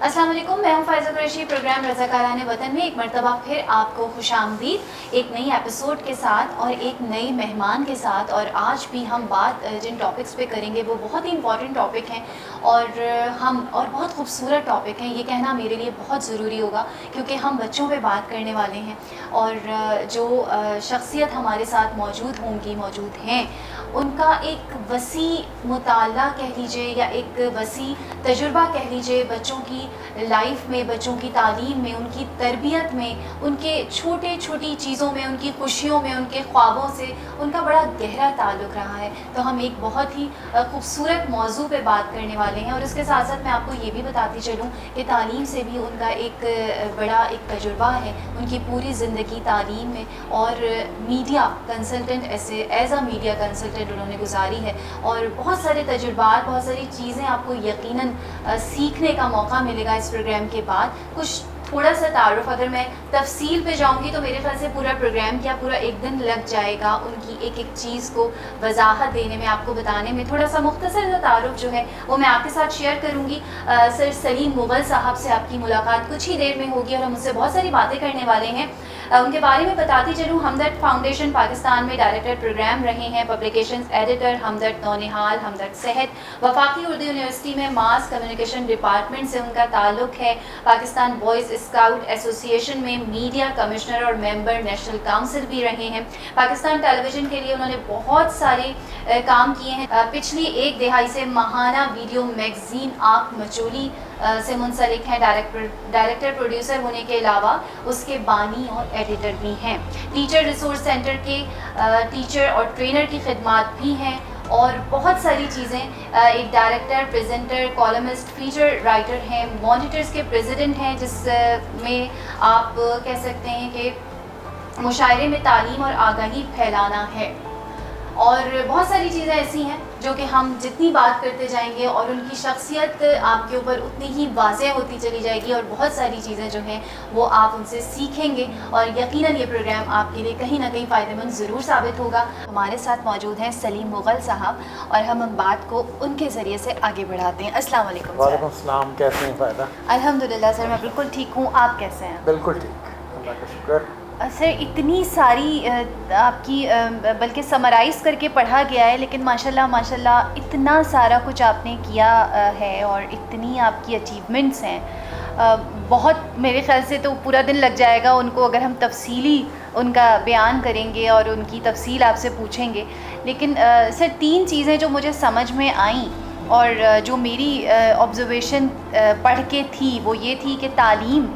अस्सलाम वालेकुम, मैं हूं फ़ाइज़ा कुरैशी। प्रोग्राम रज़ाकाराने वतन में एक मरतबा फिर आपको खुशामदीद एक नई एपिसोड के साथ और एक नई मेहमान के साथ। और आज भी हम बात जिन टॉपिक्स पे करेंगे वो बहुत ही इंपॉर्टेंट टॉपिक हैं और बहुत खूबसूरत टॉपिक हैं। ये कहना मेरे लिए बहुत ज़रूरी होगा क्योंकि हम बच्चों पे बात करने वाले हैं और जो शख्सियत हमारे साथ मौजूद हैं उनका एक वसी मुताला कह लीजिए या एक वसी तजुर्बा कह लीजिए बच्चों की लाइफ में, बच्चों की तालीम में, उनकी तरबियत में, उनके छोटी छोटी चीज़ों में, उनकी खुशियों में, उनके ख्वाबों से उनका बड़ा गहरा ताल्लुक़ रहा है। तो हम एक बहुत ही खूबसूरत मौजू पे बात करने वाले हैं और इसके साथ साथ मैं आपको ये भी बताती चलूँ कि तालीम से भी उनका एक बड़ा एक तजुर्बा है। उनकी पूरी ज़िंदगी तालीम में और media consultant as a media consultant उन्होंने गुजारी है और बहुत सारे तजुर्बात, बहुत सारी चीज़ें आपको यकीनन सीखने का मौका मिलेगा इस प्रोग्राम के बाद। कुछ थोड़ा सा तारुफ अगर मैं तफसील पे जाऊंगी तो मेरे ख्याल से पूरा प्रोग्राम क्या पूरा एक दिन लग जाएगा उनकी एक एक चीज़ को वजाहत देने में, आपको बताने में। थोड़ा सा मुख्तसर सा तारुफ जो है वो मैं आपके साथ शेयर करूंगी। सर सलीम मुग़ल साहब से आपकी मुलाकात कुछ ही देर में होगी और हम उससे बहुत सारी बातें करने वाले हैं। उनके बारे में बताती चलूँ, हमदर्द फाउंडेशन पाकिस्तान में डायरेक्टर प्रोग्राम रहे हैं, पब्लिकेशंस एडिटर हमदर्द नौनिहाल, हमदर्द सेहत, वफाकी उर्दू यूनिवर्सिटी में मास कम्युनिकेशन डिपार्टमेंट से उनका ताल्लुक़ है, पाकिस्तान बॉयज़ स्काउट एसोसिएशन में मीडिया कमिश्नर और मेंबर नेशनल काउंसिल भी रहे हैं। पाकिस्तान टेलीविज़न के लिए उन्होंने बहुत सारे काम किए हैं। पिछली एक दिहाई से माहाना वीडियो मैगज़ीन आँख मचोली से मुंसलिक हैं। डायरेक्टर प्रोड्यूसर होने के अलावा उसके बानी और एडिटर भी हैं। टीचर रिसोर्स सेंटर के टीचर और ट्रेनर की खिदमात भी हैं और बहुत सारी चीज़ें। एक director, presenter, columnist, feature writer हैं, मॉनिटर्स के प्रेसिडेंट हैं, जिसमें आप कह सकते हैं कि मुशायरे में तालीम और आगाही फैलाना है। और बहुत सारी चीज़ें ऐसी हैं जो कि हम जितनी बात करते जाएंगे और उनकी शख्सियत आपके ऊपर उतनी ही वाज़ेह होती चली जाएगी और बहुत सारी चीज़ें जो हैं वो आप उनसे सीखेंगे और यकीनन ये प्रोग्राम आपके लिए कहीं ना कहीं फ़ायदेमंद ज़रूर साबित होगा। हमारे साथ मौजूद हैं सलीम मुग़ल साहब और हम बात को उनके ज़रिए से आगे बढ़ाते हैं। अस्सलाम वालेकुम। वालेकुम अस्सलाम, कैसे हैं फ़ायदा? अल्हम्दुलिल्लाह सर, मैं बिल्कुल ठीक हूँ, आप कैसे हैं? बिल्कुल ठीक, अल्लाह का शुक्र। सर इतनी सारी आपकी बल्कि समराइज़ करके पढ़ा गया है, लेकिन माशाल्लाह इतना सारा कुछ आपने किया है और इतनी आपकी अचीवमेंट्स हैं। बहुत मेरे ख़्याल से तो पूरा दिन लग जाएगा उनको अगर हम तफसीली उनका बयान करेंगे और उनकी तफसील आपसे पूछेंगे। लेकिन सर तीन चीज़ें जो मुझे समझ में आईं और जो मेरी ऑब्ज़र्वेशन पढ़ के थी वो ये थी कि तालीम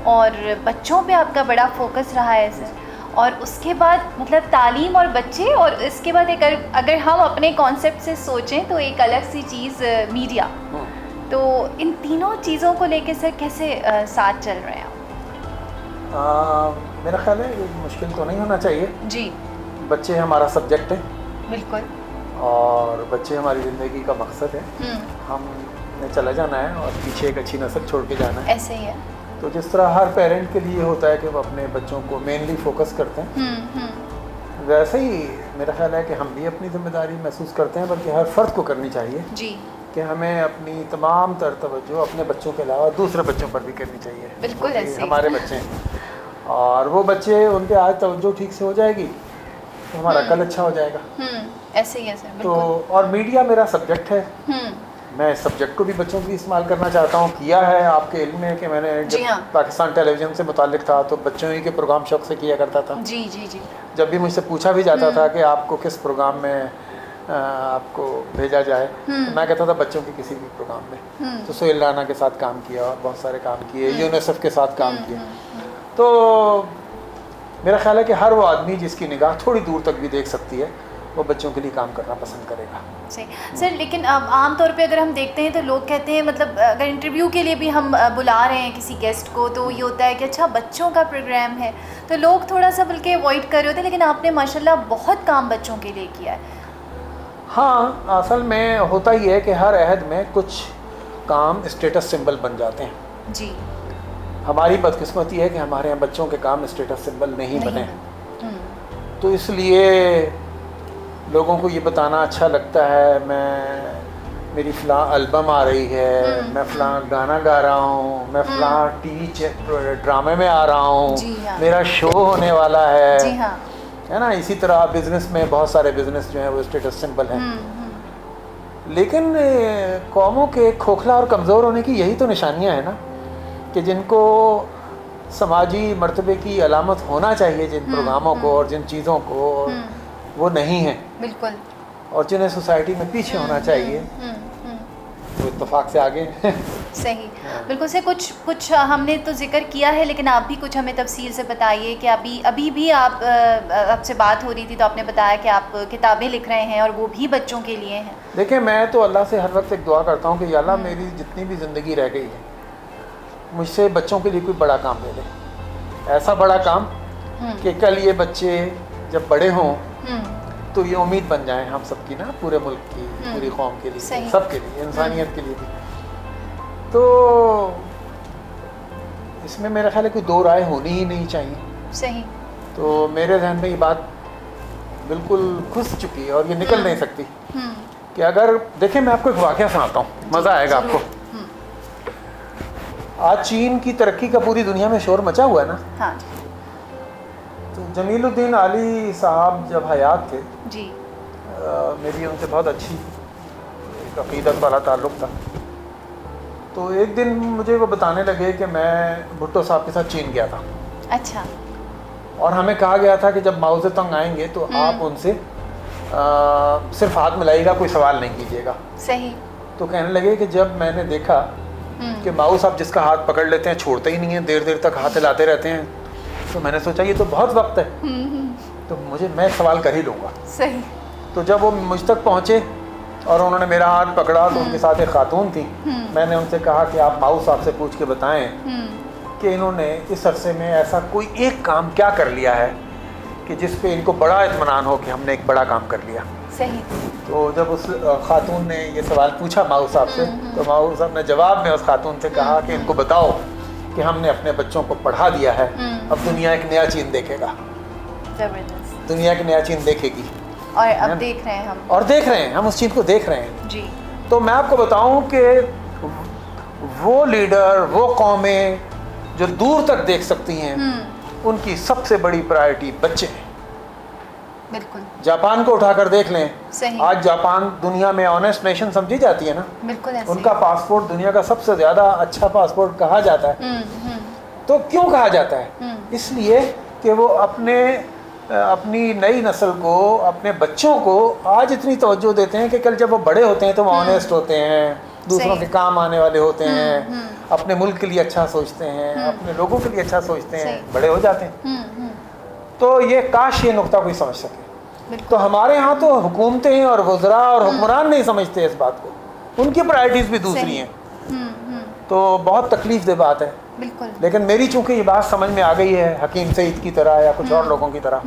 और बच्चों पे आपका बड़ा फोकस रहा है सर। और उसके बाद मतलब तालीम और बच्चे और इसके बाद एक अगर हम अपने कॉन्सेप्ट से सोचें तो एक अलग सी चीज़ मीडिया। तो इन तीनों चीज़ों को लेके सर कैसे साथ चल रहे हैं आप? मेरा ख्याल है ये मुश्किल तो नहीं होना चाहिए जी। बच्चे हमारा सब्जेक्ट है बिल्कुल। और बच्चे हमारी ज़िंदगी का मकसद है। हमने चला जाना है और पीछे एक अच्छी नस्ल छोड़ के जाना है। ऐसे ही है। तो जिस तरह हर पेरेंट के लिए होता है कि वो अपने बच्चों को मेनली फोकस करते हैं, वैसे ही मेरा ख्याल है कि हम भी अपनी जिम्मेदारी महसूस करते हैं, बल्कि हर फ़र्द को करनी चाहिए जी कि हमें अपनी तमाम तर तवज्जो अपने बच्चों के अलावा दूसरे बच्चों पर भी करनी चाहिए। बिल्कुल ऐसे हमारे बच्चे हैं और वो बच्चे उन पे आज तवज्जो ठीक से हो जाएगी तो हमारा कल अच्छा हो जाएगा। ऐसे ही है सर। तो और मीडिया मेरा सब्जेक्ट है। मैं इस सब्जेक्ट को भी बच्चों की इस्तेमाल करना चाहता हूँ। किया है, आपके इल्म में कि मैंने जब पाकिस्तान टेलीविज़न से मुताल्लिक था तो बच्चों ही के प्रोग्राम शौक से किया करता था। जी जी जी। जब भी मुझसे पूछा भी जाता था कि आपको किस प्रोग्राम में आपको भेजा जाए तो मैं कहता था बच्चों के किसी भी प्रोग्राम में। तो सोहेल राना के साथ काम किया और बहुत सारे काम किए, यूनिसेफ के साथ काम किए। तो मेरा ख्याल है कि हर वो आदमी जिसकी निगाह थोड़ी दूर तक भी देख सकती है वो बच्चों के लिए काम करना पसंद करेगा। सही सर। लेकिन आम तौर पे अगर हम देखते हैं तो लोग कहते हैं, मतलब अगर इंटरव्यू के लिए भी हम बुला रहे हैं किसी गेस्ट को तो ये होता है कि अच्छा बच्चों का प्रोग्राम है, तो लोग थोड़ा सा बल्कि अवॉइड कर रहे होते हैं। लेकिन आपने माशाल्लाह बहुत काम बच्चों के लिए किया है। हाँ, असल में होता ही है कि हर अहद में कुछ काम स्टेटस सिंबल बन जाते हैं। जी। हमारी बदकिस्मती है कि हमारे यहाँ बच्चों के काम स्टेटस सिंबल नहीं बने। तो इसलिए लोगों को ये बताना अच्छा लगता है। मैं मेरी फ़लाँ एल्बम आ रही है, मैं फ़लाँ गाना गा रहा हूँ, मैं फ़लाँ टीवी ड्रामे में आ रहा हूँ, जी हाँ। मेरा शो होने वाला है। जी हाँ। है ना। इसी तरह बिजनेस में बहुत सारे बिजनेस जो हैं वो स्टेटस सिंबल हैं। लेकिन कौमों के खोखला और कमज़ोर होने की यही तो निशानियां हैं ना, कि जिनको समाजी मर्तबे की अलामत होना चाहिए जिन प्रोग्रामों को और जिन चीज़ों को, वो नहीं है। बिल्कुल। और जिन्हें सोसाइटी में पीछे होना चाहिए वो इत्तेफाक से आगे हैं। सही, बिल्कुल से कुछ हमने तो जिक्र किया है, लेकिन आप भी कुछ हमें तफसील से बताइए कि अभी भी आपसे बात हो रही थी तो आपने बताया कि आप किताबें लिख रहे हैं और वो भी बच्चों के लिए हैं। देखिए, मैं तो अल्लाह से हर वक्त एक दुआ करता हूँ कि या अल्लाह मेरी जितनी भी ज़िंदगी रह गई है मुझसे बच्चों के लिए कोई बड़ा काम दे दे, ऐसा बड़ा काम कि कल ये बच्चे जब बड़े हों तो ये उम्मीद बन जाए हम सबकी ना, पूरे मुल्क की, पूरी कौम के लिए, सबके लिए, इंसानियत के लिए भी। तो इसमें मेरा ख्याल है कोई दो राय होनी ही नहीं चाहिए। सही। तो मेरे जहन में ये बात बिल्कुल घुस चुकी है और ये निकल नहीं सकती कि अगर देखें, मैं आपको एक वाक़या सुनाता हूँ, मज़ा आएगा आपको। आज चीन की तरक्की का पूरी दुनिया में शोर मचा हुआ है ना। हाँ। तो जमीलुद्दीन आली साहब जब हयात थे जी, मेरी उनसे बहुत अच्छी एक अक़ीदत वाला ताल्लुक़ था। तो एक दिन मुझे वो बताने लगे कि मैं भुट्टो साहब के साथ चीन गया था। अच्छा। और हमें कहा गया था कि जब माओ ज़ेतुंग आएंगे तो आप उनसे सिर्फ हाथ मिलाइएगा, कोई सवाल नहीं कीजिएगा। सही। तो कहने लगे कि जब मैंने देखा कि माओ साहब जिसका हाथ पकड़ लेते हैं छोड़ते ही नहीं है, देर देर तक हाथ हिलाते रहते हैं, तो मैंने सोचा ये तो बहुत वक्त है, तो मैं सवाल कर ही लूँगा। सही। तो जब वो मुझ तक पहुँचे और उन्होंने मेरा हाथ पकड़ा तो उनके साथ एक खातून थी। मैंने उनसे कहा कि आप माओ साहब से पूछ के बताएं कि इन्होंने इस अरसे में ऐसा कोई एक काम क्या कर लिया है कि जिस पे इनको बड़ा इत्मीनान हो कि हमने एक बड़ा काम कर लिया। सही। तो जब उस खातून ने ये सवाल पूछा माओ साहब से, तो माओ साहब ने जवाब में उस खातून से कहा कि इनको बताओ कि हमने अपने बच्चों को पढ़ा दिया है, अब दुनिया एक नया चीन देखेगा। ज़बरदस्त। दुनिया एक नया चीन देखेगी। और अब देख रहे हैं हम। और देख रहे हैं हम, उस चीज़ को देख रहे हैं। जी। तो मैं आपको बताऊं कि वो लीडर, वो कौमें जो दूर तक देख सकती हैं, उनकी सबसे बड़ी प्रायोरिटी बच्चे हैं। बिल्कुल। जापान को उठाकर देख लें। सही। आज जापान दुनिया में ऑनेस्ट नेशन समझी जाती है ना। बिल्कुल ऐसे। उनका पासपोर्ट दुनिया का सबसे ज़्यादा अच्छा पासपोर्ट कहा जाता है। तो क्यों कहा जाता है? इसलिए कि वो अपनी नई नस्ल को, अपने बच्चों को आज इतनी तवज्जो देते हैं कि कल जब वो बड़े होते हैं तो वो ऑनेस्ट होते हैं, दूसरों के काम आने वाले होते हैं, अपने मुल्क के लिए अच्छा सोचते हैं, अपने लोगों के लिए अच्छा सोचते हैं, बड़े हो जाते हैं। तो ये काश ये नुक्ता कोई समझ सके। तो हमारे यहाँ तो हुकूमतें और वज़रा और हुक्मरान नहीं समझते इस बात को, उनकी प्रायोरिटीज़ भी दूसरी हैं। तो बहुत तकलीफ दे बात है। बिल्कुल। लेकिन मेरी चूंकि ये बात समझ में आ गई है हकीम सईद की तरह या कुछ और लोगों की तरह,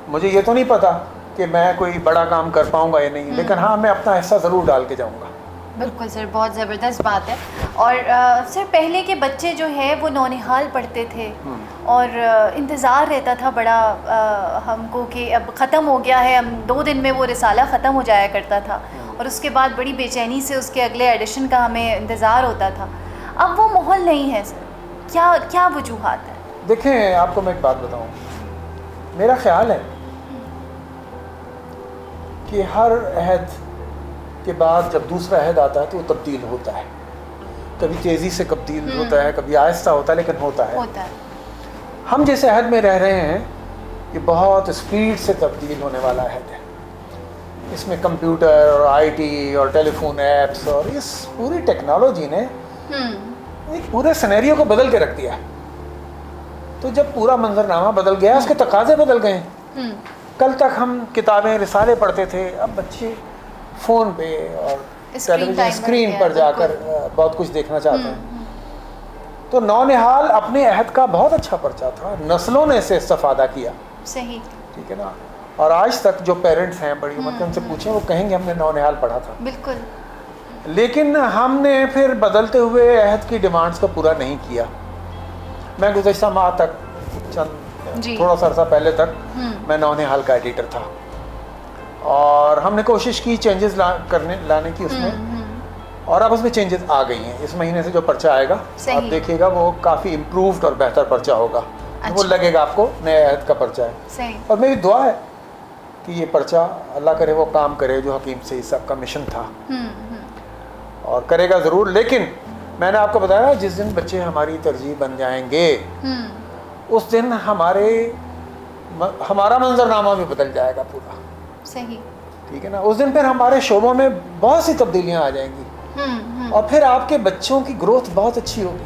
मुझे ये तो नहीं पता कि मैं कोई बड़ा काम कर पाऊंगा या नहीं, लेकिन हाँ, मैं अपना हिस्सा ज़रूर डाल के जाऊंगा। बिल्कुल सर, बहुत ज़बरदस्त बात है। और सर, पहले के बच्चे जो है वो नौनिहाल पढ़ते थे और इंतज़ार रहता था बड़ा हमको कि अब ख़त्म हो गया है, हम 2 दिन में वो रिसाला ख़त्म हो जाया करता था और उसके बाद बड़ी बेचैनी से उसके अगले एडिशन का हमें इंतज़ार होता था। अब वो माहौल नहीं है सर, क्या वजूहात है? देखें, आपको मैं एक बात बताऊं, मेरा ख्याल है कि हर अहद के बाद जब दूसरा अहद आता है तो वो तब्दील होता है। कभी तेज़ी से तब्दील होता है, कभी आहिस्ता होता है, लेकिन होता है। हम जिस अहद में रह रहे हैं ये बहुत स्पीड से तब्दील होने वाला अहद है। इसमें कंप्यूटर और आईटी और टेलीफोन ऐप्स और इस पूरी टेक्नोलॉजी ने एक पूरे सिनेरियो को बदल के रख दिया। तो जब पूरा मंजरनामा बदल गया, उसके तकाजे बदल गए। कल तक हम किताबें रिसाले पढ़ते थे, अब बच्चे फ़ोन पे और टेलीविज़न स्क्रीन पर जाकर बहुत कुछ देखना चाहते हैं। तो नौनिहाल अपने अहद का बहुत अच्छा पर्चा था, नस्लों ने इससे इस्तेफादा किया। सही। ठीक है ना। और आज तक जो पेरेंट्स हैं बड़ी उम्र के, उनसे पूछें, वो कहेंगे हमने नौनिहाल पढ़ा था। बिल्कुल। लेकिन हमने फिर बदलते हुए अहद की डिमांड्स को पूरा नहीं किया। मैं गुज़श्ता माह तक, थोड़ा सा अर्सा पहले तक मैं नौनिहाल का एडिटर था और हमने कोशिश की चेंजेस लाने की उसमें, और अब उसमें चेंजेस आ गई हैं। इस महीने से जो पर्चा आएगा आप देखिएगा वो काफ़ी इम्प्रूव्ड और बेहतर पर्चा होगा। अच्छा। वो लगेगा आपको नया अहद का पर्चा है। सही। और मेरी दुआ है कि ये पर्चा अल्लाह करे वो काम करे जो हकीम सईद साहब का मिशन था, और करेगा ज़रूर। लेकिन मैंने आपको बताया जिस दिन बच्चे हमारी तरजीह बन जाएंगे उस दिन हमारा मंजरनामा भी बदल जाएगा पूरा। सही। ठीक है ना। उस दिन फिर हमारे शोबों में बहुत सी तब्दीलियां आ जाएंगी, और फिर आपके बच्चों की ग्रोथ बहुत अच्छी होगी।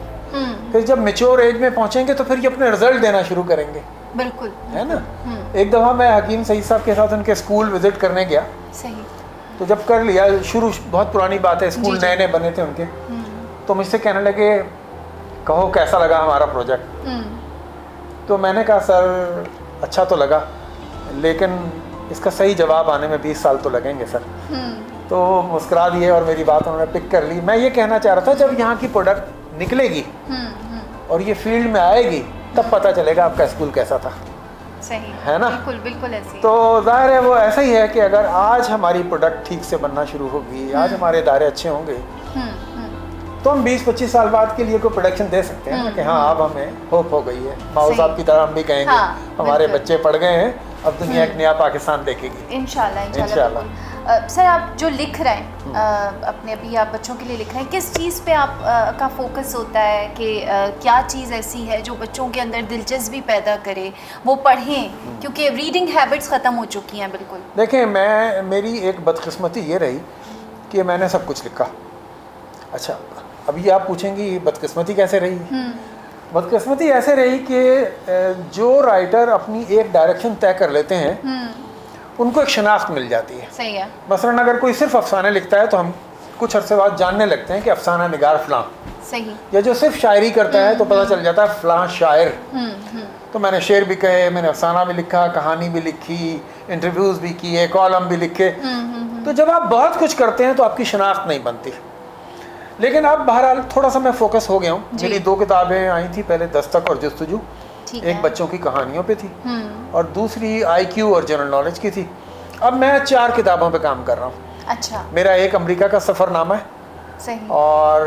फिर जब मेच्योर एज में पहुंचेंगे तो फिर ये अपने रिजल्ट देना शुरू करेंगे। बिल्कुल। है ना। एक दफ़ा मैं हकीम सईद साहब के साथ उनके स्कूल विजिट करने गया। सही। तो जब कर लिया, शुरू बहुत पुरानी बात है, स्कूल नए नए बने थे उनके, तो मुझसे कहने लगे कहो कैसा लगा हमारा प्रोजेक्ट। तो मैंने कहा सर अच्छा तो लगा, लेकिन इसका सही जवाब आने में 20 साल तो लगेंगे सर। तो मुस्कुरा दिए और मेरी बात उन्होंने पिक कर ली। मैं ये कहना चाह रहा था जब यहाँ की प्रोडक्ट निकलेगी और ये फील्ड में आएगी तब पता चलेगा आपका स्कूल कैसा था। सही है ना। बिल्कुल बिल्कुल ऐसे। तो जाहिर है वो ऐसा ही है कि अगर आज हमारी प्रोडक्ट ठीक से बनना शुरू होगी, आज हमारे इदारे अच्छे होंगे, तो हम 20-25 साल बाद के लिए कोई प्रोडक्शन दे सकते हैं कि हाँ अब हमें होप हो गई है। माओ साहब की तरह हम भी कहेंगे हाँ, हमारे बच्चे पढ़ गए हैं, अब दुनिया एक नया पाकिस्तान देखेगी इंशाल्लाह। सर आप जो लिख रहे हैं अपने, अभी आप बच्चों के लिए लिख रहे हैं, किस चीज़ पे आप का फोकस होता है कि क्या चीज़ ऐसी है जो बच्चों के अंदर दिलचस्पी पैदा करे, वो पढ़ें, क्योंकि रीडिंग हैबिट्स ख़त्म हो चुकी हैं बिल्कुल। देखें मेरी एक बदकिस्मती ये रही कि मैंने सब कुछ लिखा। अच्छा अभी आप पूछेंगी बदकिस्मती कैसे रही? बदकिस्मती ऐसे रही कि जो राइटर अपनी एक डायरेक्शन तय कर लेते हैं उनको एक शनाख्त मिल जाती है। सही है। मसलन अगर कोई सिर्फ अफसाने लिखता है तो हम कुछ अरसे बाद जानने लगते हैं कि अफसाना निगार फ़लाँ। सही। या जो सिर्फ शायरी करता है तो पता चल जाता है फ़लाँ शायर। तो मैंने शेर भी कहे, मैंने अफसाना भी लिखा, कहानी भी लिखी, इंटरव्यूज़ भी किए, कॉलम भी लिखे। तो जब आप बहुत कुछ करते हैं तो आपकी शनाख्त नहीं बनती। लेकिन अब बहरहाल थोड़ा सा मैं फोकस हो गया हूँ। मेरी 2 किताबें आई थी, पहले दस्तक और जस्तजू, एक बच्चों की कहानियों पे थी और दूसरी IQ और जनरल नॉलेज की थी। अब मैं 4 किताबों पे काम कर रहा हूँ। अच्छा। मेरा एक अमेरिका का सफ़रनामा है। सही। और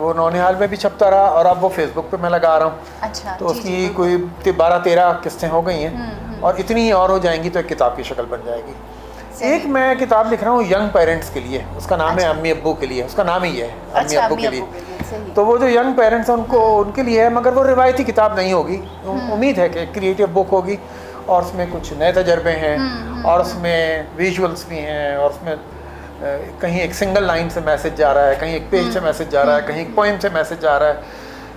वो नौनिहाल में भी छपता रहा और अब वो फेसबुक पे मैं लगा रहा हूँ। अच्छा। तो उसकी कोई 12-13 किस्तें हो गई हैं और इतनी ही और हो जाएंगी तो एक किताब की शक्ल बन जाएगी। एक मैं किताब लिख रहा हूँ यंग पेरेंट्स के लिए, उसका नाम है अम्मी अब्बू के लिए, उसका नाम ही है अम्मी अब्बू के लिए। तो वो जो यंग पेरेंट्स हैं उनके लिए है, मगर वो रिवायती किताब नहीं होगी। उम्मीद है कि क्रिएटिव बुक होगी और उसमें कुछ नए तजर्बे हैं और उसमें विजुअल्स भी हैं और उसमें कहीं एक सिंगल लाइन से मैसेज जा रहा है, कहीं एक पेज से मैसेज जा रहा है, कहीं एक पोइम से मैसेज जा रहा है,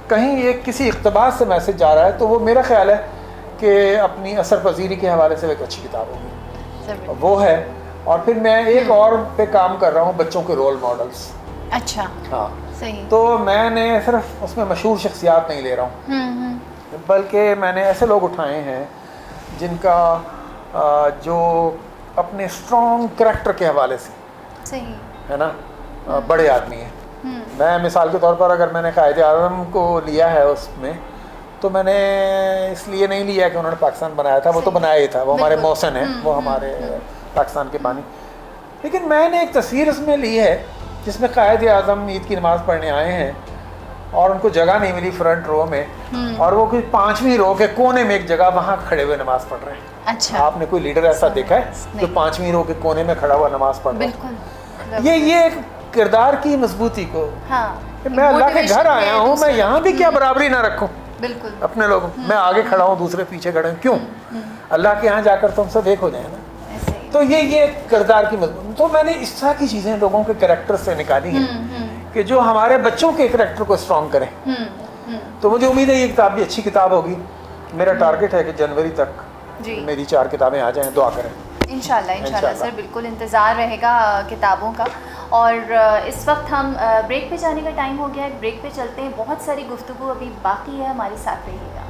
कहीं एक किसी इक़्तिबास से मैसेज जा रहा है। तो वो मेरा ख्याल है कि अपनी असर पजीरी के हवाले से एक अच्छी किताब होगी वो है। और फिर मैं एक और पे काम कर रहा हूँ, बच्चों के रोल मॉडल्स। अच्छा। हाँ सही। तो मैंने सिर्फ उसमें मशहूर शख्सियात नहीं ले रहा हूँ, बल्कि मैंने ऐसे लोग उठाए हैं जिनका जो अपने स्ट्रॉन्ग करैक्टर के हवाले से सही है ना बड़े आदमी हैं। मैं मिसाल के तौर पर अगर मैंने कायदे आज़म को लिया है उसमें, तो मैंने इसलिए नहीं लिया कि उन्होंने पाकिस्तान बनाया था, वो तो बनाया ही था, वो हमारे मौसन हैं, वो हमारे पाकिस्तान के बानी। लेकिन मैंने एक तस्वीर उसमें ली है जिसमें कायदे आज़म ईद की नमाज़ पढ़ने आए हैं और उनको जगह नहीं मिली फ्रंट रो में, और वो कुछ 5वीं रो के कोने में एक जगह वहाँ खड़े हुए नमाज़ पढ़ रहे हैं। अच्छा। आपने कोई लीडर ऐसा देखा है जो 5वीं रो के कोने में खड़ा हुआ नमाज़ पढ़ रहा है? बिल्कुल। ये एक किरदार की मजबूती को, हाँ, मैं अल्लाह के घर आया हूँ, मैं यहाँ भी क्या बराबरी ना रखूँ बिल्कुल अपने लोगों, मैं आगे खड़ा हूँ दूसरे पीछे खड़े हैं, क्यों? अल्लाह के यहाँ जाकर तुम सब एक हो जाए ना। तो ये किरदार की मजबूत, तो मैंने इस तरह की चीज़ें लोगों के कैरेक्टर से निकाली हैं कि जो हमारे बच्चों के कैरेक्टर को स्ट्रॉन्ग करें। तो मुझे उम्मीद है ये किताब भी अच्छी किताब होगी। मेरा टारगेट है कि जनवरी तक मेरी 4 किताबें आ जाएं, दुआ करें। इंशाल्लाह सर, बिल्कुल इंतज़ार रहेगा किताबों का। और इस वक्त हम ब्रेक पे जाने का टाइम हो गया है, ब्रेक पे चलते हैं। बहुत सारी गुफ्तगू अभी बाकी है, हमारे साथ रहिएगा।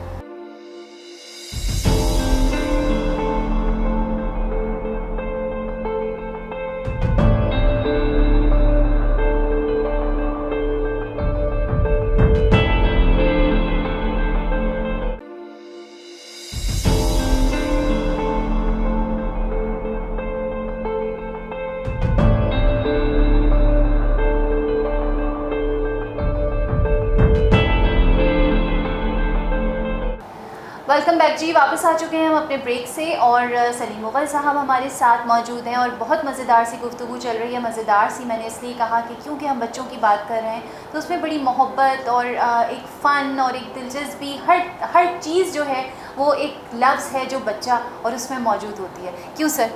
वेलकम बैक जी, वापस आ चुके हैं हम अपने ब्रेक से और सलीम मुग़ल साहब हमारे साथ मौजूद हैं और बहुत मज़ेदार सी गुफ्तगू चल रही है। मज़ेदार सी मैंने इसलिए कहा कि क्योंकि हम बच्चों की बात कर रहे हैं तो उसमें बड़ी मोहब्बत और एक फ़न और एक दिलचस्पी, हर चीज़ जो है वो एक लफ्ज़ है जो बच्चा और उसमें मौजूद होती है। क्यों सर?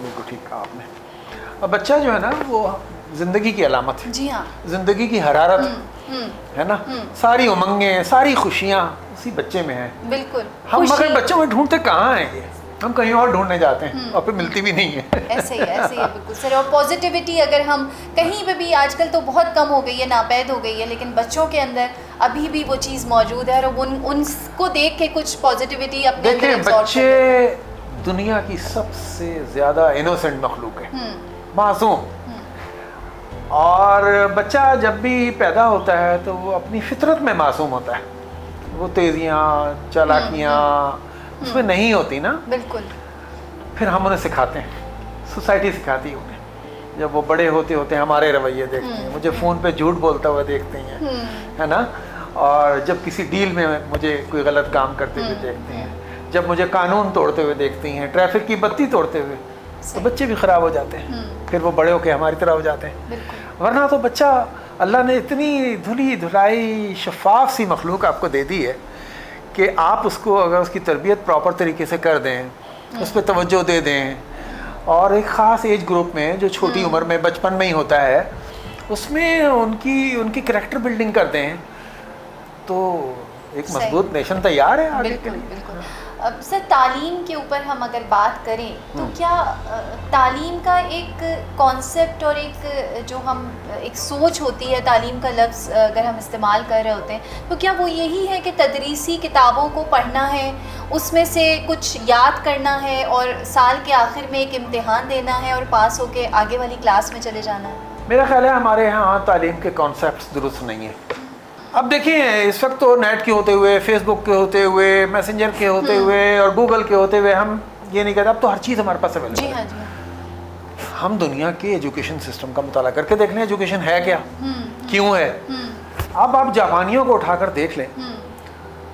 बिल्कुल ठीक कहा आपने। अब बच्चा जो है ना वो ज़िंदगी की अलामत है। जी हाँ, ज़िंदगी की हरारत है ना, सारी उमंगें, सारी खुशियाँ उसी बच्चे में हैं। बिल्कुल। हम मगर खुशी- बच्चों में ढूंढते कहाँ हैं ये, हम कहीं और ढूंढने जाते हैं और फिर मिलती भी नहीं है। ऐसे ही है बिल्कुल सर। और पॉजिटिविटी अगर हम कहीं पे भी, आजकल तो बहुत कम हो गई है, नापैद हो गई है, लेकिन बच्चों के अंदर अभी भी वो चीज़ मौजूद है और उनको देख के कुछ पॉजिटिविटी अपने अंदर देखिए absorb बच्चे दुनिया की सबसे ज़्यादा इनोसेंट मखलूक है, मासूम। और बच्चा जब भी पैदा होता है तो वो अपनी फितरत में मासूम होता है, वो तेज़ियाँ चालाकियाँ उसमें नहीं होती ना। बिल्कुल। फिर हम उन्हें सिखाते हैं, सोसाइटी सिखाती है उन्हें। जब वो बड़े होते होते हमारे रवैये देखते हैं, मुझे फ़ोन पे झूठ बोलता हुआ देखते हैं, है ना, और जब किसी डील में मुझे कोई गलत काम करते हुए देखते हैं, जब मुझे कानून तोड़ते हुए देखती हैं, ट्रैफिक की बत्ती तोड़ते हुए, तो बच्चे भी ख़राब हो जाते हैं। फिर वो बड़े होके हमारी तरह हो जाते हैं। वरना तो बच्चा, अल्लाह ने इतनी धुली धुलाई शफाफ सी मखलूक आपको दे दी है कि आप उसको अगर उसकी तरबियत प्रॉपर तरीके से कर दें, उस पर तवज्जो दे दें, और एक ख़ास एज ग्रुप में जो छोटी उम्र में बचपन में ही होता है उसमें उनकी करैक्टर बिल्डिंग कर दें, तो एक मजबूत नेशन तैयार है आगे के लिए। बिल्कुल। अब सर तालीम के ऊपर हम अगर बात करें तो क्या तालीम का एक कॉन्सेप्ट और एक जो हम एक सोच होती है, तालीम का लफ्ज़ अगर हम इस्तेमाल कर रहे होते हैं तो क्या वो यही है कि तदरीसी किताबों को पढ़ना है, उसमें से कुछ याद करना है और साल के आखिर में एक इम्तिहान देना है और पास होके आगे वाली क्लास में चले जाना है? मेरा ख्याल है हमारे यहाँ तालीम के कॉन्सेप्ट्स दुरुस्त नहीं है। अब देखिए इस वक्त तो नेट के होते हुए, फेसबुक के होते हुए, मैसेंजर के होते हुए और गूगल के होते हुए हम ये नहीं कहते, अब तो हर चीज़ हमारे पास अवेलेबल है। जी हाँ, जी हाँ। हम दुनिया के एजुकेशन सिस्टम का मुताला करके देख लें, एजुकेशन है क्या, क्यों है। अब आप जापानियों को उठाकर देख लें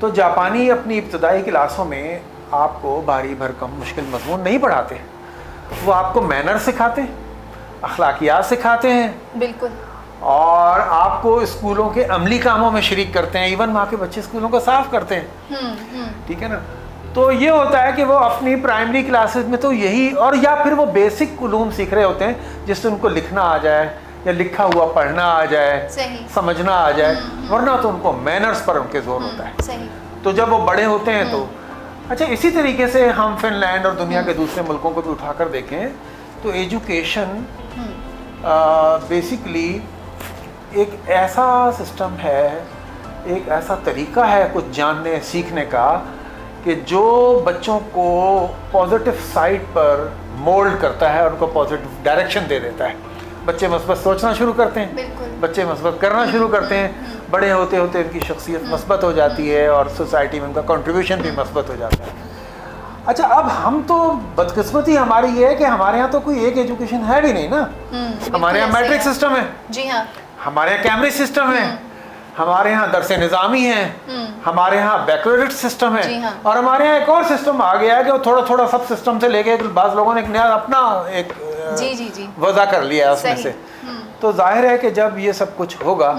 तो जापानी अपनी इब्तदाई क्लासों में आपको भारी भरकम मुश्किल मज़मून नहीं पढ़ाते, वो आपको मैनर सिखाते हैं, अखलाकियात सिखाते हैं। बिल्कुल। और आपको स्कूलों के अमली कामों में शरीक करते हैं, इवन वहाँ के बच्चे स्कूलों को साफ करते हैं, ठीक है ना। तो ये होता है कि वो अपनी प्राइमरी क्लासेस में तो यही, और या फिर वो बेसिक उलूम सीख रहे होते हैं जिससे उनको लिखना आ जाए या लिखा हुआ पढ़ना आ जाए, समझना आ जाए, वरना तो उनको मैनर्स पर उनके जोर होता है। सही। तो जब वो बड़े होते हैं तो अच्छा, इसी तरीके से हम फिनलैंड और दुनिया के दूसरे मुल्कों को भी उठाकर देखें तो एजुकेशन बेसिकली एक ऐसा सिस्टम है, एक ऐसा तरीका है कुछ जानने सीखने का कि जो बच्चों को पॉजिटिव साइड पर मोल्ड करता है, उनको पॉजिटिव डायरेक्शन दे देता है। बच्चे मस्बत सोचना शुरू करते हैं, बच्चे मस्बत करना शुरू करते हैं, बड़े होते होते उनकी शख्सियत मस्बत हो जाती है और सोसाइटी में उनका कंट्रीब्यूशन भी मस्बत हो जाता है। अच्छा, अब हम तो बदकिस्मती हमारी ये है कि हमारे यहाँ तो कोई एक एजुकेशन है भी नहीं ना। हमारे यहाँ मैट्रिक सिस्टम है, जी हाँ, हमारे यहाँ कैम्ब्रिज सिस्टम है, हमारे यहाँ दरसे निज़ामी है, हमारे यहाँ बैकवर्ड सिस्टम है, हाँ। और हमारे यहाँ एक और सिस्टम आ गया है कि वो थोड़ा थोड़ा सब सिस्टम से लेके बाज़ लोगों ने एक नया अपना एक जी वज़ा कर लिया है उसमें से। तो जाहिर है कि जब ये सब कुछ होगा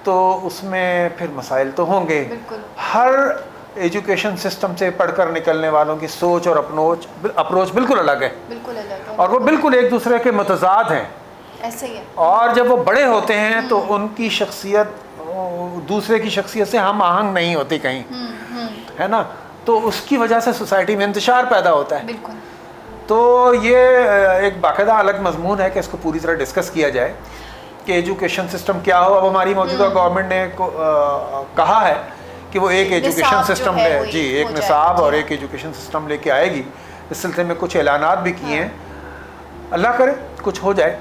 तो उसमें फिर मसाइल तो होंगे। हर एजुकेशन सिस्टम से पढ़कर निकलने वालों की सोच और अप्रोच बिल्कुल अलग है, और वो बिल्कुल एक दूसरे के मुतज़ाद हैं। ऐसे ही है। और जब वो बड़े होते हैं तो उनकी शख्सियत दूसरे की शख्सियत से हम आहंग नहीं होती कहीं, है ना। तो उसकी वजह से सोसाइटी में इंतशार पैदा होता है। बिल्कुल। तो ये एक बाकायदा अलग मजमून है कि इसको पूरी तरह डिस्कस किया जाए कि एजुकेशन सिस्टम क्या हो। अब हमारी मौजूदा गवर्नमेंट ने कहा है कि वो एक एजुकेशन सिस्टम ले, जी, एक निसाब और एक एजुकेशन सिस्टम लेके आएगी। इस सिलसिले में कुछ ऐलानात भी किए हैं, अल्लाह करे कुछ हो जाए।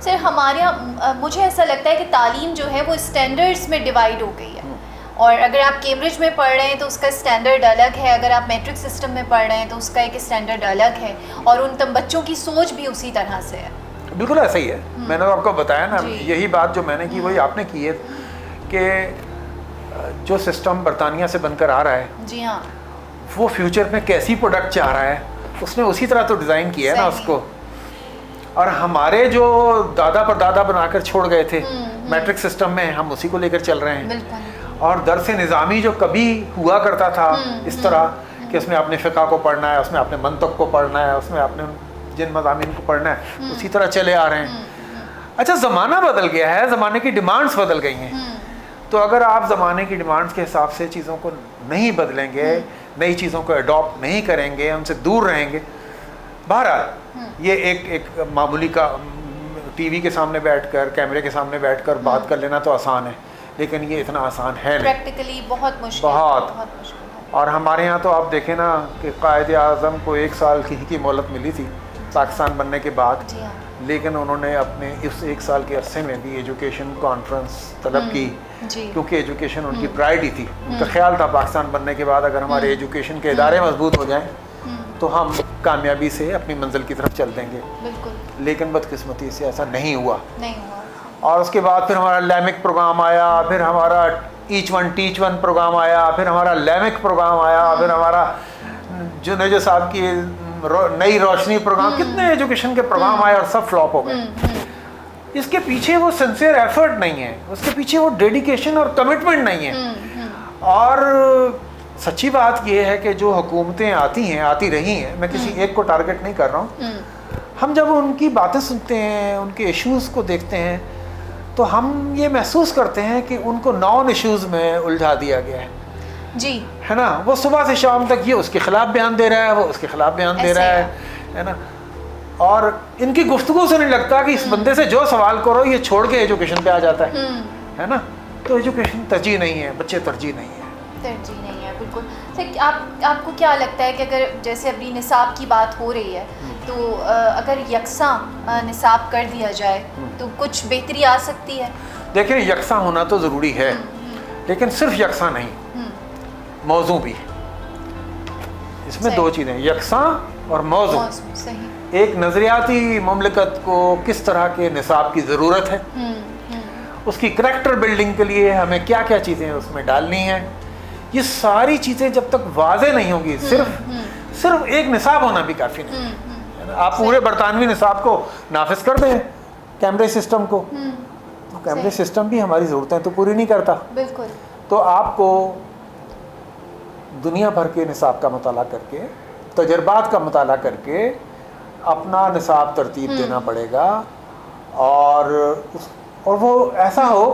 सर हमारे यहाँ मुझे ऐसा लगता है कि तालीम जो है वो स्टैंडर्ड्स में डिवाइड हो गई है, और अगर आप कैम्ब्रिज में पढ़ रहे हैं तो उसका स्टैंडर्ड अलग है, अगर आप मैट्रिक सिस्टम में पढ़ रहे हैं तो उसका एक स्टैंडर्ड अलग है, और उन तब बच्चों की सोच भी उसी तरह से है। बिल्कुल ऐसा ही है। मैंने तो आपको बताया ना, यही बात जो मैंने की वही आपने की है कि जो सिस्टम बरतानिया से बनकर आ रहा है, जी हाँ, वो फ्यूचर में कैसी प्रोडक्ट चाह रहा है, उसने उसी तरह तो डिज़ाइन किया है ना उसको। और हमारे जो दादा परदादा बनाकर छोड़ गए थे मैट्रिक सिस्टम में, हम उसी को लेकर चल रहे हैं। और दर्स निज़ामी जो कभी हुआ करता था इस तरह कि उसमें आपने फ़िक़ा को पढ़ना है, उसमें आपने मंतक़ को पढ़ना है, उसमें आपने जिन मज़ामीन को पढ़ना है, उसी तरह चले आ रहे हैं। अच्छा, ज़माना बदल गया है, ज़माने की डिमांड्स बदल गई हैं। तो अगर आप ज़माने की डिमांड्स के हिसाब से चीज़ों को नहीं बदलेंगे, नई चीज़ों को अडॉप्ट नहीं करेंगे, उनसे दूर रहेंगे, बहरहाल ये एक मामूली का टीवी के सामने बैठकर, कैमरे के सामने बैठकर बात कर लेना तो आसान है, लेकिन ये इतना आसान है नहीं, प्रैक्टिकली बहुत मुश्किल, बहुत मुश्किल। और हमारे यहाँ तो आप देखें ना कि कायदे आज़म को 1 साल की मोहलत मिली थी पाकिस्तान बनने के बाद, लेकिन उन्होंने अपने इस 1 साल के अरसे में भी एजुकेशन कॉन्फ्रेंस तलब की, क्योंकि एजुकेशन उनकी प्रायोरिटी थी। उनका ख्याल था पाकिस्तान बनने के बाद अगर हमारे एजुकेशन के इदारे मजबूत हो जाएं तो हम कामयाबी से अपनी मंजिल की तरफ चल देंगे। बिल्कुल। लेकिन बदकिस्मती से ऐसा नहीं हुआ। और उसके बाद फिर हमारा लैमिक प्रोग्राम आया, फिर हमारा each one teach one program आया, फिर हमारा लैमिक प्रोग्राम आया, फिर हमारा जुनेजो साहब की नई रोशनी प्रोग्राम, कितने एजुकेशन के प्रोग्राम आए और सब फ्लॉप हो गए। इसके पीछे वो सिंसियर एफर्ट नहीं है, उसके पीछे वो डेडिकेशन और कमिटमेंट नहीं है। और सच्ची बात ये है कि जो हुकूमतें आती हैं, आती रही हैं, मैं किसी एक को टारगेट नहीं कर रहा हूँ, हम जब उनकी बातें सुनते हैं, उनके इश्यूज़ को देखते हैं, तो हम ये महसूस करते हैं कि उनको नॉन इश्यूज़ में उलझा दिया गया है जी, है ना। वो सुबह से शाम तक ये उसके खिलाफ बयान दे रहा है, वो उसके खिलाफ बयान दे रहा है ना। और इनकी गुफ्तगू से नहीं लगता कि इस बंदे से जो सवाल करो ये छोड़ के एजुकेशन पे आ जाता है ना। तो एजुकेशन तरजीह नहीं है, बच्चे तरजीह नहीं है, तरजीह नहीं है, बिल्कुल। सर आपको क्या लगता है कि अगर जैसे अभी निसाब की बात हो रही है, तो अगर यकसा निसाब कर दिया जाए तो कुछ बेहतरी आ सकती है? देखिए, यकसा होना तो ज़रूरी है, लेकिन सिर्फ यकसा नहीं, मौजू भी। इसमें 2 चीज़ें, यकसा और मौजू। सही। एक नज़रियाती ममलकत को किस तरह के निसाब की ज़रूरत है, उसकी करैक्टर बिल्डिंग के लिए हमें क्या क्या चीज़ें उसमें डालनी हैं, ये सारी चीज़ें जब तक वाज़े नहीं होंगी, सिर्फ एक निसाब होना भी काफ़ी नहीं है। आप पूरे बरतानवी निसाब को नाफिज कर दें, कैमरे सिस्टम को, तो कैमरे सिस्टम भी हमारी ज़रूरतें तो पूरी नहीं करता। बिल्कुल। तो आपको दुनिया भर के निसाब का मुताला करके, तजर्बात का मुताला करके अपना निसाब तरतीब देना पड़ेगा, और वो ऐसा हो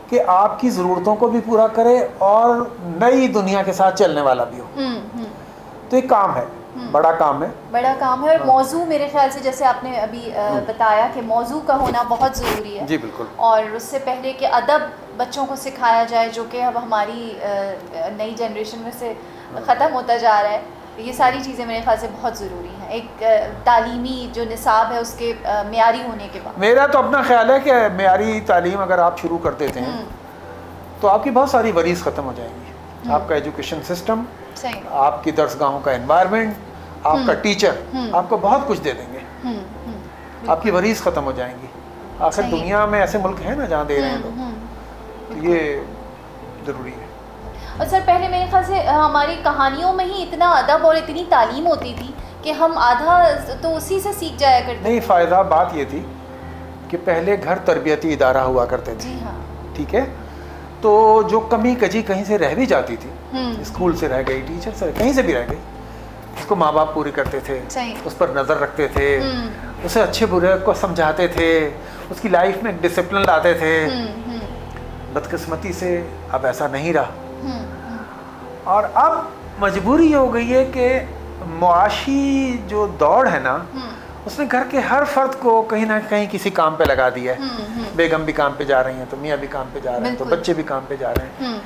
कि आपकी ज़रूरतों को भी पूरा करे और नई दुनिया के साथ चलने वाला भी हो। तो एक काम है, बड़ा काम है, और मौजू मेरे ख्याल से जैसे आपने अभी बताया कि मौजू का होना बहुत ज़रूरी है। जी बिल्कुल। और उससे पहले कि अदब बच्चों को सिखाया जाए, जो कि अब हमारी नई जनरेशन में से ख़त्म होता जा रहा है, ये सारी चीज़ें मेरे ख्याल से बहुत ज़रूरी हैं। एक तालीमी जो निसाब है उसके मेयारी होने के बाद, मेरा तो अपना ख्याल है कि मेयारी तालीम अगर आप शुरू कर देते हैं तो आपकी बहुत सारी वरीज़ ख़त्म हो जाएंगी। आपका एजुकेशन सिस्टम, आपकी दर्सगाहों का एनवायरनमेंट, आपका टीचर आपको बहुत कुछ दे देंगे, आपकी वरीज़ ख़त्म हो जाएंगी। आखिर दुनिया में ऐसे मुल्क हैं ना जहाँ दे रहे हैं लोग, ये ज़रूरी है। और सर, पहले मेरे ख्याल से हमारी कहानियों में ही इतना अदब और इतनी तालीम होती थी कि हम आधा तो उसी से सीख जाया करते। नहीं, फ़ायदा बात ये थी कि पहले घर तरबियती इदारा हुआ करते थे। जी हाँ। ठीक है, तो जो कमी कजी कहीं से रह भी जाती थी, स्कूल से रह गई, टीचर से कहीं से भी रह गई, उसको माँ बाप पूरी करते थे, उस पर नज़र रखते थे, उसे अच्छे बुरे को समझाते थे, उसकी लाइफ में डिसिप्लिन लाते थे। बदकिस्मती से अब ऐसा नहीं रहा, और अब मजबूरी हो गई है कि मुआशी जो दौड़ है ना, उसने घर के हर फर्द को कहीं ना कहीं किसी काम पे लगा दिया है। बेगम भी काम पे जा रही हैं, तो मियाँ भी काम पे जा रहे हैं, तो बच्चे भी काम पे जा रहे हैं।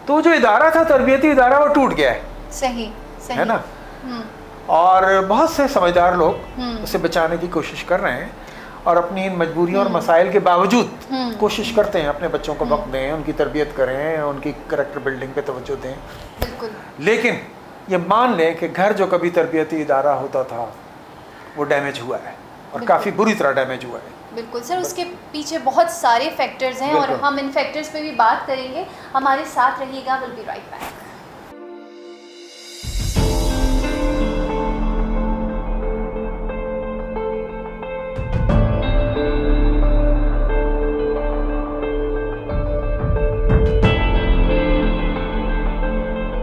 तो जो इदारा था, तरबियती इदारा, वो टूट गया है। सही है ना। और बहुत से समझदार लोग उसे बचाने की कोशिश कर रहे हैं, और अपनी इन मजबूरियों और मसाइल के बावजूद कोशिश करते हैं अपने बच्चों को वक्त दें, उनकी तरबियत करें, उनकी करैक्टर बिल्डिंग पे तवज्जो दें। बिल्कुल। लेकिन ये मान लें कि घर जो कभी तरबियती इदारा होता था वो डैमेज हुआ है, और काफ़ी बुरी तरह डैमेज हुआ है। बिल्कुल सर, उसके पीछे बहुत सारे फैक्टर्स हैं, और हम इन फैक्टर्स पे भी बात करेंगे। हमारे साथ रहिएगा, विल बी राइट बैक।